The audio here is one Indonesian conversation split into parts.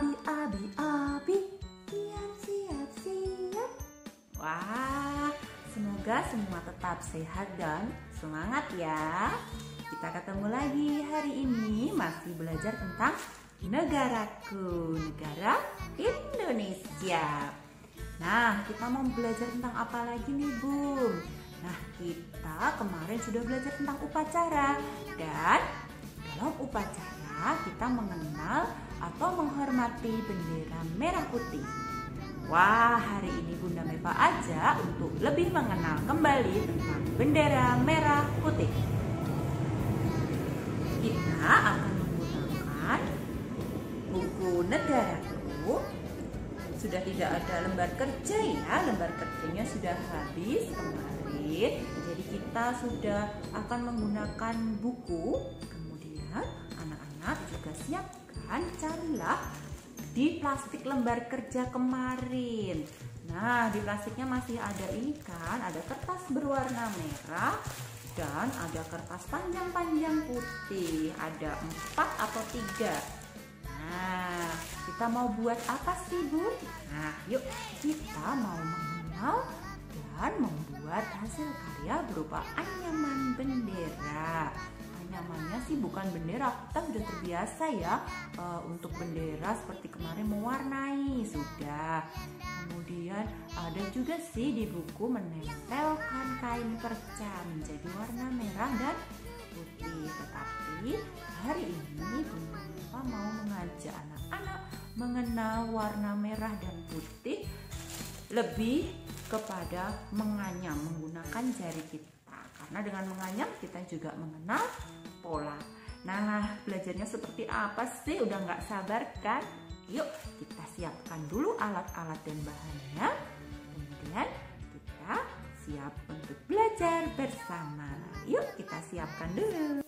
Abi. Siap. Wah, semoga semua tetap sehat dan semangat ya. Kita ketemu lagi hari ini masih belajar tentang negaraku, negara Indonesia. Nah, kita mau belajar tentang apa lagi nih, Bun? Nah, kita kemarin sudah belajar tentang upacara. Dan dalam upacara kita mengenal atau menghormati bendera merah putih. Wah, hari ini Bunda Meva ajak untuk lebih mengenal kembali tentang bendera merah putih. Kita akan menggunakan buku negaraku. Sudah tidak ada lembar kerja ya, lembar kerjanya sudah habis kemarin. Jadi kita sudah akan menggunakan buku. Kemudian anak-anak juga siapkan, carilah di plastik lembar kerja kemarin. Nah, di plastiknya masih ada ini kan, ada kertas berwarna merah dan ada kertas panjang-panjang putih. Ada 4 atau 3. Nah, kita mau buat apa sih, Bu? Nah, yuk kita mau mengenal dan membuat hasil karya berupa anyaman bendera. Anyamannya sih bukan bendera, kita sudah terbiasa ya untuk bendera seperti kemarin mewarnai sudah. Kemudian ada juga sih di buku menempelkan kain perca menjadi warna merah dan putih. Tetapi hari ini Bunda Meva mau mengajak anak-anak mengenal warna merah dan putih lebih kepada menganyam menggunakan jari kita. Karena dengan menganyam kita juga mengenal pola. Nah, belajarnya seperti apa sih? Udah nggak sabar kan? Yuk kita siapkan dulu alat-alat dan bahannya. Kemudian kita siap untuk belajar bersama. Yuk kita siapkan dulu.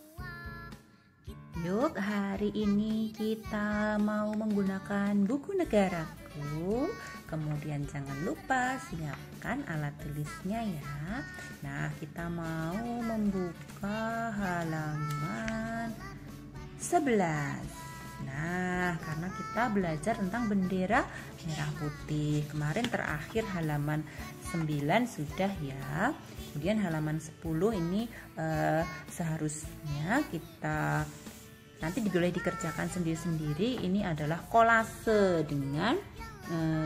Yuk, hari ini kita mau menggunakan buku negaraku. Kemudian jangan lupa siapkan alat tulisnya ya. Nah, kita mau membuka halaman 11. Nah, karena kita belajar tentang bendera merah putih. Kemarin terakhir halaman 9 sudah ya. Kemudian halaman 10 ini seharusnya kita nanti boleh dikerjakan sendiri-sendiri. Ini adalah kolase dengan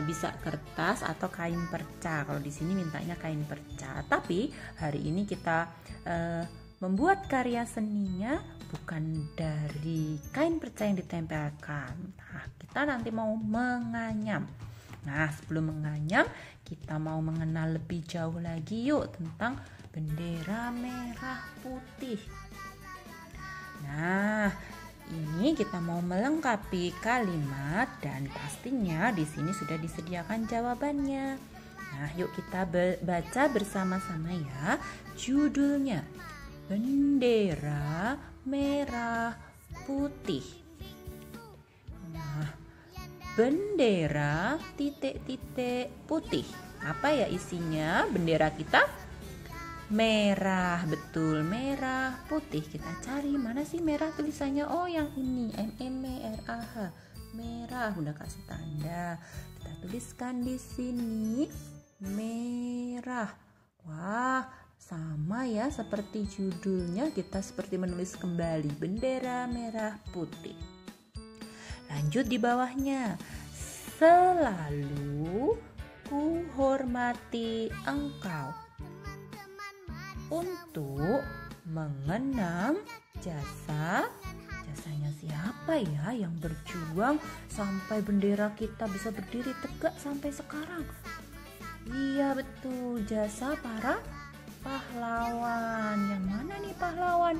bisa kertas atau kain perca. Kalau di sini mintanya kain perca. Tapi hari ini kita membuat karya seninya bukan dari kain perca yang ditempelkan. Nah, kita nanti mau menganyam. Nah, sebelum menganyam, kita mau mengenal lebih jauh lagi yuk tentang bendera merah putih. Nah, ini kita mau melengkapi kalimat dan pastinya di sini sudah disediakan jawabannya. Nah, yuk kita baca bersama-sama ya judulnya. Bendera merah putih. Nah, bendera titik-titik putih. Apa ya isinya? Bendera kita merah, betul, merah putih. Kita cari mana sih merah tulisannya? Oh, yang ini, MERAH, merah. Udah kasih tanda. Kita tuliskan di sini merah. Wah, sama ya seperti judulnya, kita seperti menulis kembali bendera merah putih. Lanjut di bawahnya. Selalu ku hormati engkau untuk mengenang jasanya siapa ya yang berjuang sampai bendera kita bisa berdiri tegak sampai sekarang. Iya betul, jasa para pahlawan. Yang mana nih pahlawan?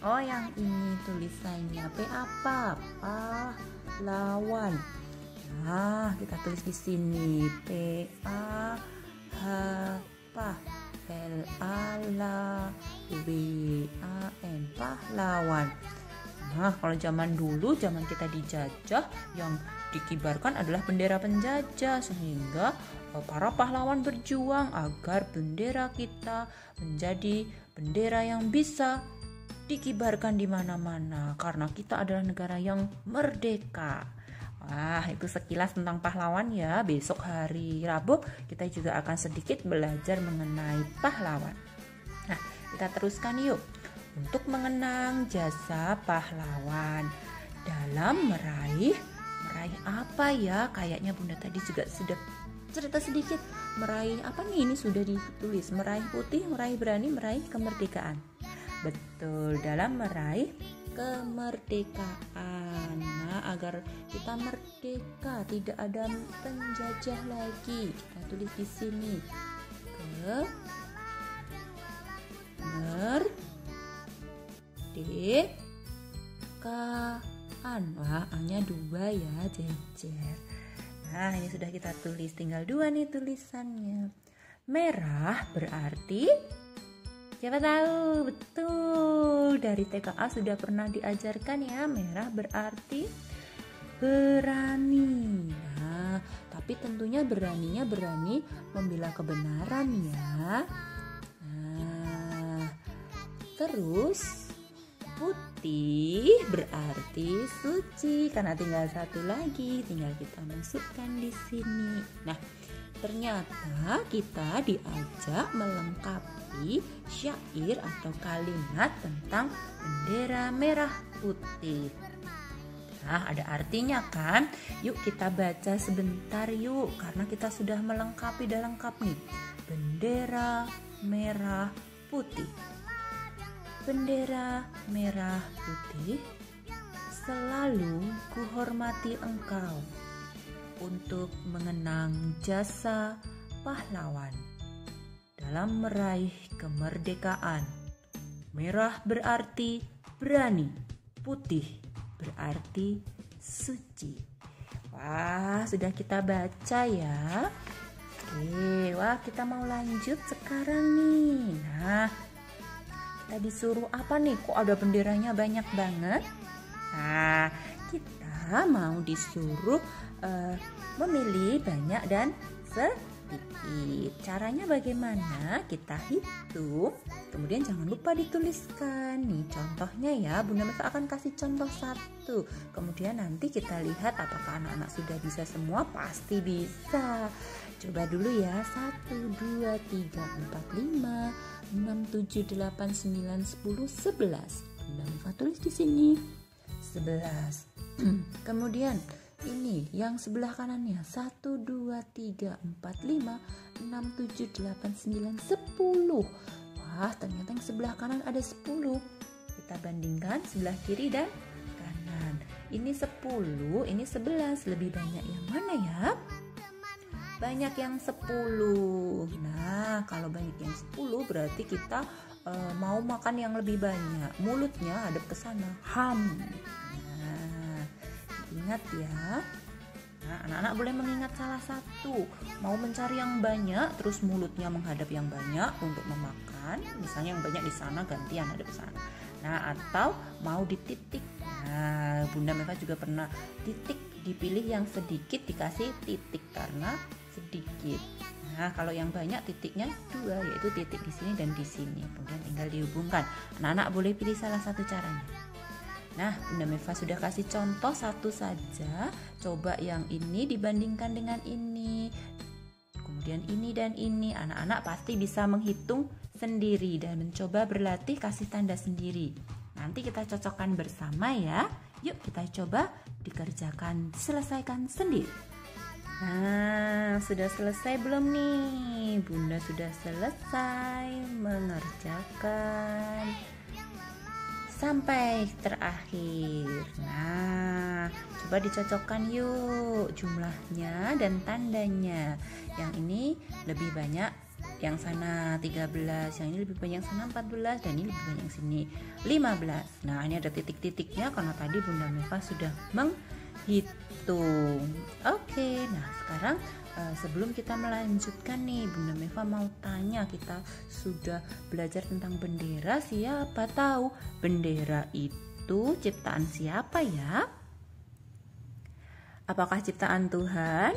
Oh, yang ini tulisannya P apa? Pahlawan. Nah, kita tulis di sini P A H P L A L W A N, pahlawan. Nah, kalau zaman dulu, zaman kita dijajah, yang dikibarkan adalah bendera penjajah, sehingga para pahlawan berjuang agar bendera kita menjadi bendera yang bisa dikibarkan di mana-mana, karena kita adalah negara yang merdeka. Wah, itu sekilas tentang pahlawan ya. Besok hari Rabu kita juga akan sedikit belajar mengenai pahlawan. Nah, kita teruskan yuk. Untuk mengenang jasa pahlawan dalam meraih apa ya? Kayaknya Bunda tadi juga sudah cerita sedikit. Meraih apa nih? Ini sudah ditulis. Meraih putih, meraih berani, meraih kemerdekaan. Betul, dalam meraih kemerdekaan. Nah, agar kita merdeka, tidak ada penjajah lagi. Kita tulis di sini. Kemerdekaan. Wah, A-nya 2 ya, jejer. Nah, ini sudah kita tulis, tinggal 2 nih tulisannya. Merah berarti, siapa tahu? Betul, dari TKA sudah pernah diajarkan ya, merah berarti berani. Nah, tapi tentunya beraninya berani membela kebenaran ya. Nah, terus putih berarti suci, karena tinggal 1 lagi, tinggal kita masukkan di sini. Nah, ternyata kita diajak melengkapi syair atau kalimat tentang bendera merah putih. Nah, ada artinya kan? Yuk kita baca sebentar yuk, karena kita sudah melengkapi, udah lengkap nih. Bendera merah putih. Bendera merah putih, selalu kuhormati engkau untuk mengenang jasa pahlawan dalam meraih kemerdekaan. Merah berarti berani, putih berarti suci. Wah, sudah kita baca ya. Oke, wah kita mau lanjut sekarang nih. Nah, kita disuruh apa nih? Kok ada benderanya banyak banget? Nah, kita mau disuruh memilih banyak dan sedikit. Caranya bagaimana? Kita hitung, kemudian jangan lupa dituliskan. Nih contohnya ya, Bunda Meva akan kasih contoh 1. Kemudian nanti kita lihat apakah anak-anak sudah bisa semua. Pasti bisa. Coba dulu ya. 1, 2, 3, 4, 5, 6, 7, 8, 9, 10, 11. Bunda Meva tulis di sini 11. Kemudian ini yang sebelah kanannya 1, 2, 3, 4, 5, 6, 7, 8, 9, 10. Wah, ternyata yang sebelah kanan ada 10. Kita bandingkan sebelah kiri dan kanan. Ini 10, ini 11. Lebih banyak yang mana ya? Banyak yang 10. Nah, kalau banyak yang 10 berarti kita mau makan yang lebih banyak. Mulutnya hadap ke sana. Nah, ingat ya. Nah, anak-anak boleh mengingat salah satu. Mau mencari yang banyak, terus mulutnya menghadap yang banyak untuk memakan. Misalnya yang banyak di sana, gantian hadap sana. Nah, atau mau dititik. Nah, Bunda Meva juga pernah titik, dipilih yang sedikit dikasih titik karena sedikit. Nah, kalau yang banyak titiknya 2, yaitu titik di sini dan di sini. Kemudian tinggal dihubungkan. Anak-anak boleh pilih salah satu caranya. Nah, Bunda Meva sudah kasih contoh 1 saja. Coba yang ini dibandingkan dengan ini. Kemudian ini dan ini. Anak-anak pasti bisa menghitung sendiri dan mencoba berlatih kasih tanda sendiri. Nanti kita cocokkan bersama ya. Yuk kita coba dikerjakan, diselesaikan sendiri. Nah, sudah selesai belum nih? Bunda sudah selesai mengerjakan sampai terakhir. Nah, coba dicocokkan yuk jumlahnya dan tandanya. Yang ini lebih banyak yang sana 13, yang ini lebih banyak yang sana 14, dan ini lebih banyak yang sini 15. Nah, ini ada titik-titiknya karena tadi Bunda Meva sudah menghitung. Oke, nah sekarang sebelum kita melanjutkan nih, Bunda Meva mau tanya, kita sudah belajar tentang bendera, siapa tahu bendera itu ciptaan siapa ya? Apakah ciptaan Tuhan?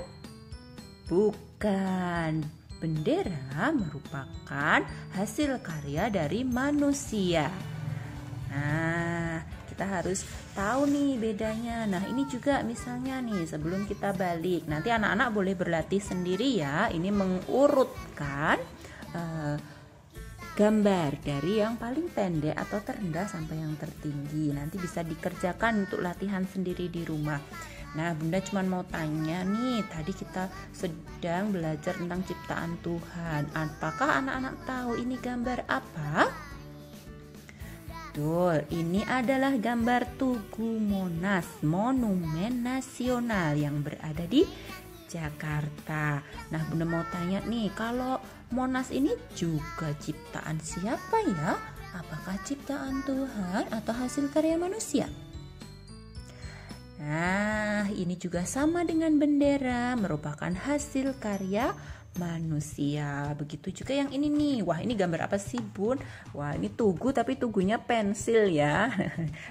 Bukan. Bendera merupakan hasil karya dari manusia. Nah, kita harus tahu nih bedanya. Nah, ini juga misalnya nih, sebelum kita balik, nanti anak-anak boleh berlatih sendiri ya. Ini mengurutkan gambar dari yang paling pendek atau terendah sampai yang tertinggi. Nanti bisa dikerjakan untuk latihan sendiri di rumah. Nah, Bunda cuma mau tanya nih, tadi kita sedang belajar tentang ciptaan Tuhan. Apakah anak-anak tahu ini gambar apa? Betul, ini adalah gambar Tugu Monas, monumen nasional yang berada di Jakarta. Nah, Bunda mau tanya nih, kalau Monas ini juga ciptaan siapa ya? Apakah ciptaan Tuhan atau hasil karya manusia? Nah, ini juga sama dengan bendera, merupakan hasil karya manusia. Begitu juga yang ini nih. Wah, ini gambar apa sih, Bun? Wah, ini tugu tapi tugunya pensil ya.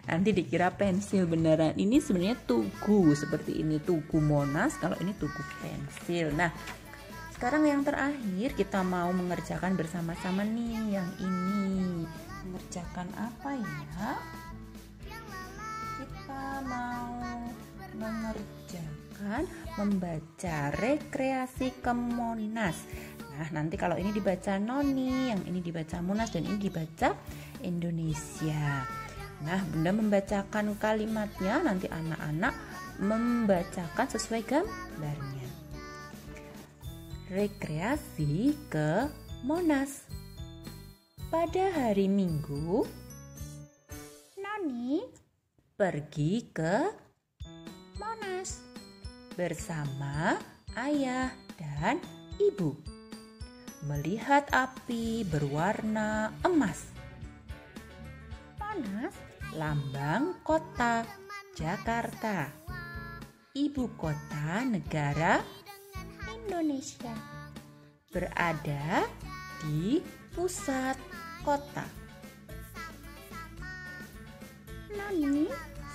Nanti dikira pensil beneran. Ini sebenarnya tugu seperti ini, Tugu Monas. Kalau ini tugu pensil. Nah, sekarang yang terakhir kita mau mengerjakan bersama-sama nih yang ini. Mengerjakan apa ya? Kita mau mengerjakan membaca rekreasi ke Monas. Nah, nanti kalau ini dibaca Noni, yang ini dibaca Monas, dan ini dibaca Indonesia. Nah, Bunda membacakan kalimatnya, nanti anak-anak membacakan sesuai gambarnya. Rekreasi ke Monas. Pada hari Minggu, Noni pergi ke Monas bersama ayah dan ibu, melihat api berwarna emas. Monas, lambang kota Jakarta, ibu kota negara Indonesia, berada di pusat kota. Noni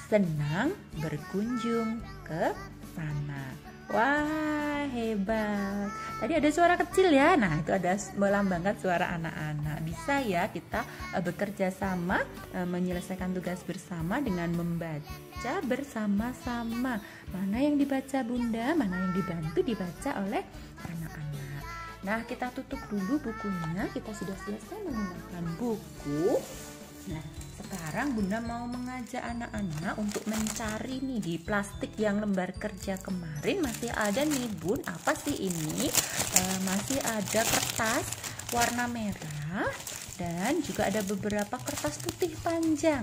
senang berkunjung ke sana. Wah, hebat. Tadi ada suara kecil ya. Nah, itu ada melambangkan suara anak-anak. Bisa ya kita bekerja sama, menyelesaikan tugas bersama dengan membaca bersama-sama. Mana yang dibaca Bunda, mana yang dibantu dibaca oleh anak-anak. Nah, kita tutup dulu bukunya. Kita sudah selesai menggunakan buku. Nah, sekarang Bunda mau mengajak anak-anak untuk mencari nih di plastik yang lembar kerja kemarin. Masih ada nih Bun, apa sih ini? Masih ada kertas warna merah dan juga ada beberapa kertas putih panjang.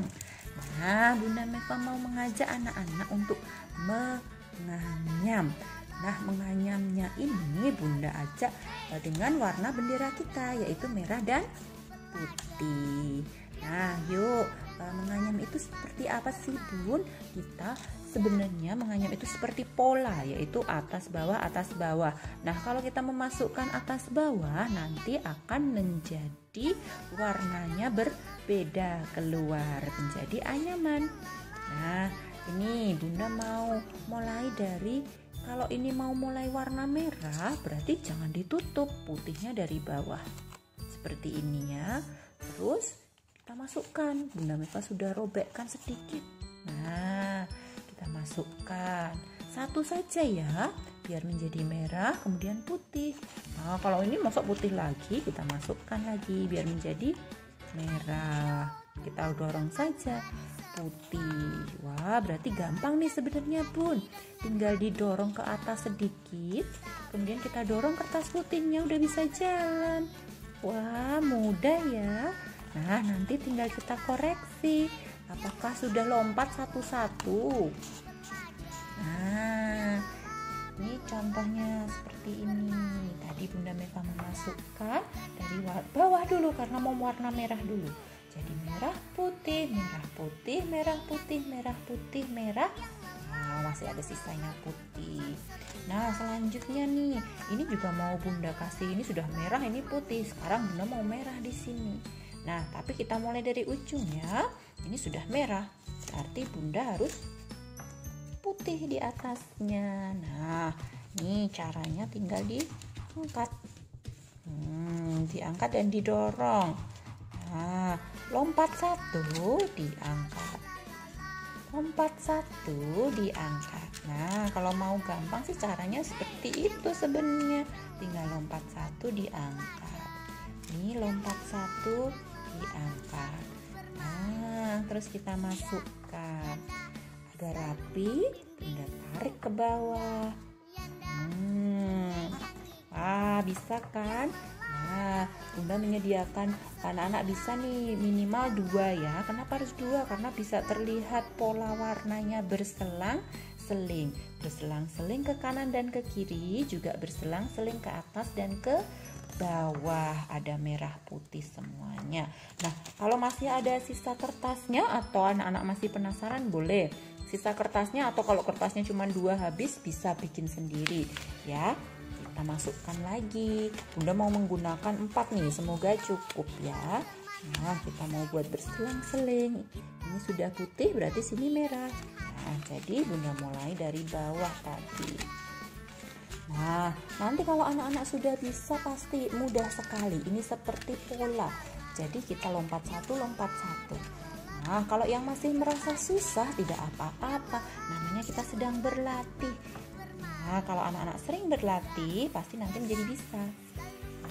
Nah, Bunda Meva mau mengajak anak-anak untuk menganyam. Nah, menganyamnya ini Bunda ajak dengan warna bendera kita, yaitu merah dan putih. Nah, yuk, menganyam itu seperti apa sih Bun? Kita sebenarnya menganyam itu seperti pola, yaitu atas bawah. Nah, kalau kita memasukkan atas bawah nanti akan menjadi warnanya berbeda keluar menjadi anyaman. Nah, ini Bunda mau mulai dari, kalau ini mau mulai warna merah berarti jangan ditutup, putihnya dari bawah seperti ini ya. Terus kita masukkan, Bunda Meva sudah robekkan sedikit. Nah, kita masukkan satu saja ya, biar menjadi merah kemudian putih. Nah, kalau ini masuk putih lagi, kita masukkan lagi biar menjadi merah. Kita dorong saja putih. Wah, berarti gampang nih sebenarnya Bun. Tinggal didorong ke atas sedikit, kemudian kita dorong kertas putihnya, udah bisa jalan. Wah, mudah ya. Nah, nanti tinggal kita koreksi apakah sudah lompat satu-satu. Nah, ini contohnya seperti ini. Tadi Bunda Meva memasukkan dari bawah dulu karena mau warna merah dulu. Jadi merah putih, merah putih, merah putih, merah putih, merah. Nah, masih ada sisanya putih. Nah, selanjutnya nih, ini juga mau Bunda kasih, ini sudah merah, ini putih. Sekarang Bunda mau merah di sini. Nah, tapi kita mulai dari ujung ya. Ini sudah merah, berarti Bunda harus putih di atasnya. Nah, ini caranya tinggal diangkat. Diangkat dan didorong. Nah, lompat satu, diangkat. lompat 1 diangkat. Nah, kalau mau gampang sih caranya seperti itu sebenarnya. Tinggal lompat 1 diangkat. Ini lompat 1 diangkat. Nah, terus kita masukkan agar rapi. Bunda tarik ke bawah. Wah, bisa kan? Nah, Bunda menyediakan anak-anak bisa nih minimal 2 ya. Kenapa harus 2? Karena bisa terlihat pola warnanya berselang-seling. Berselang-seling ke kanan dan ke kiri, juga berselang-seling ke atas dan ke bawah. Ada merah putih semuanya. Nah, kalau masih ada sisa kertasnya atau anak-anak masih penasaran, boleh sisa kertasnya, atau kalau kertasnya cuma 2 habis bisa bikin sendiri ya. Kita masukkan lagi. Bunda mau menggunakan 4 nih, semoga cukup ya. Nah, kita mau buat berselang-seling. Ini sudah putih, berarti sini merah. Nah, jadi Bunda mulai dari bawah tadi. Nah, nanti kalau anak-anak sudah bisa pasti mudah sekali. Ini seperti pola. Jadi kita lompat 1, lompat 1. Nah, kalau yang masih merasa susah tidak apa-apa. Namanya kita sedang berlatih. Nah, kalau anak-anak sering berlatih pasti nanti menjadi bisa.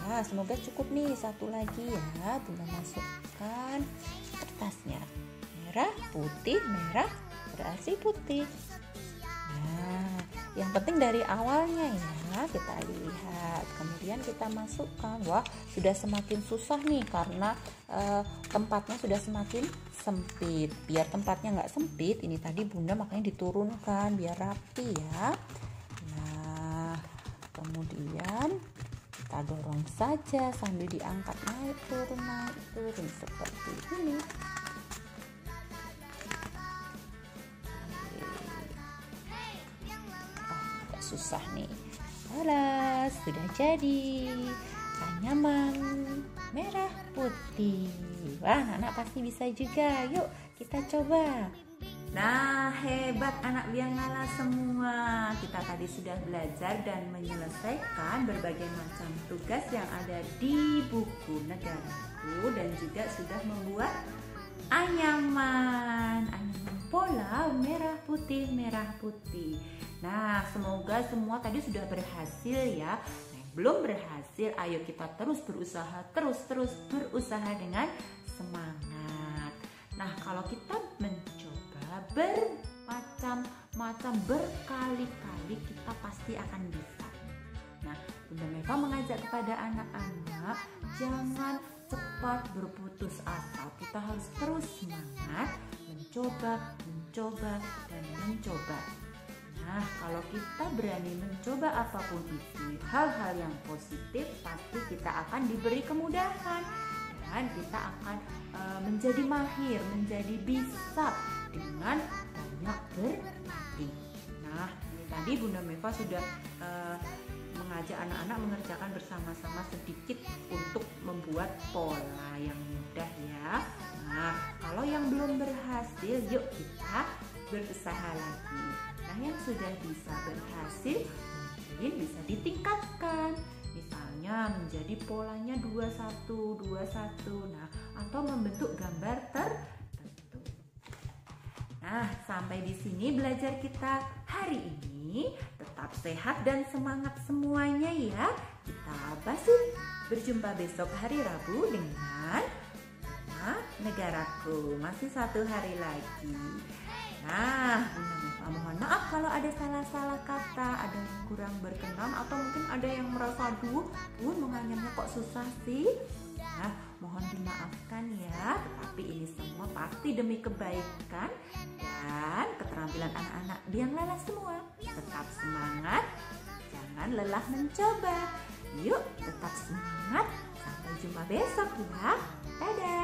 Nah, semoga cukup nih. 1 lagi ya. Bunda masukkan kertasnya. Merah, putih, merah, berarti putih. Nah, yang penting dari awalnya ya, kita lihat. Kemudian kita masukkan. Wah, sudah semakin susah nih karena tempatnya sudah semakin sempit. Biar tempatnya nggak sempit, ini tadi Bunda makanya diturunkan biar rapi ya. Nah, kemudian kita dorong saja sambil diangkat naik turun seperti ini. Agak susah nih. Alas, sudah jadi anyaman merah putih. Wah, anak pasti bisa juga. Yuk kita coba. Nah, hebat anak biang lala semua. Kita tadi sudah belajar dan menyelesaikan berbagai macam tugas yang ada di buku negaraku, dan juga sudah membuat anyaman pola merah putih. Nah, semoga semua tadi sudah berhasil ya. Nah, belum berhasil, ayo kita terus berusaha, terus berusaha dengan semangat. Nah, kalau kita mencoba bermacam-macam berkali-kali, kita pasti akan bisa. Nah, Bunda Meva mengajak kepada anak-anak jangan cepat berputus asa. Kita harus terus semangat, mencoba, dan mencoba. Nah, kalau kita berani mencoba apapun itu, hal-hal yang positif, pasti kita akan diberi kemudahan. Dan kita akan menjadi mahir, menjadi bisa dengan banyak berlatih. Nah, tadi Bunda Meva sudah mengajak anak-anak mengerjakan bersama-sama sedikit untuk membuat pola yang mudah ya. Nah, kalau yang belum berhasil, yuk kita berusaha lagi. Nah, yang sudah bisa berhasil mungkin bisa ditingkatkan. Misalnya menjadi polanya 21. Nah, atau membentuk gambar tertentu. Nah, sampai di sini belajar kita hari ini. Tetap sehat dan semangat semuanya ya. Kita masih berjumpa besok hari Rabu dengan negaraku. Masih 1 hari lagi. Nah, mohon maaf kalau ada salah-salah kata, ada yang kurang berkenan, atau mungkin ada yang merasa menganyamnya kok susah sih. Nah, mohon dimaafkan ya, tetapi ini semua pasti demi kebaikan dan keterampilan anak-anak biang lala semua. Tetap semangat, jangan lelah mencoba. Yuk, tetap semangat. Sampai jumpa besok ya. Dadah.